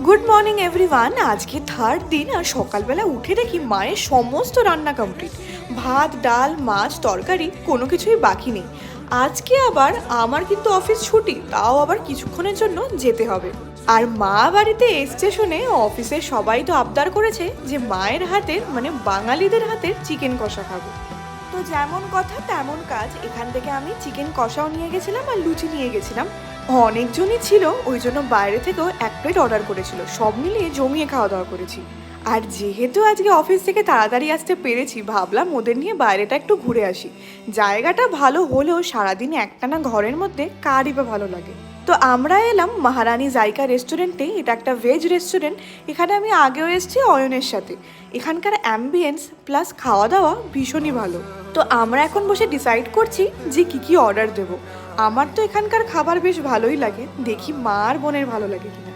Good morning everyone. আজকে third দিন আর সকালবেলা উঠে দেখি মায়ের সমস্ত রান্না কমপ্লিট। ভাত, ডাল, মাছ, তরকারি কোনো কিছুই বাকি নেই। আজকে আবার আমার কিন্তু অফিস ছুটি, তাও আবার কিছুক্ষণের জন্য যেতে হবে। আর মা বাড়িতে এসছে শুনে অফিসের সবাই তো আবদার করেছে যে মায়ের হাতের মানে বাঙালিদের হাতের চিকেন কষা খাবো। তো যেমন কথা তেমন কাজ, এখান থেকে আমি চিকেন কষাও নিয়ে গেছিলাম আর লুচি নিয়ে গেছিলাম। অনেকজনই ছিল, ওই জন্য বাইরে থেকেও এক প্লেট অর্ডার করেছিল। সব মিলিয়ে জমিয়ে খাওয়া দাওয়া করেছি। আর যেহেতু আজকে অফিস থেকে তাড়াতাড়ি আসতে পেরেছি, ভাবলাম ওদের নিয়ে বাইরেটা একটু ঘুরে আসি। জায়গাটা ভালো হলেও সারাদিন একটানা ঘরের মধ্যে কারই বা ভালো লাগে। তো আমরা এলাম মহারানী জাইকা রেস্টুরেন্টে। এটা একটা ভেজ রেস্টুরেন্ট। এখানে আমি আগেও এসেছি অয়নের সাথে। এখানকার অ্যাম্বিয়েন্স প্লাস খাওয়া দাওয়া ভীষণই ভালো। তো আমরা এখন বসে ডিসাইড করছি যে কি কি অর্ডার দেব। আমার তো এখানকার খাবার বেশ ভালোই লাগে, দেখি মা আর বোনের ভালো লাগে কিনা।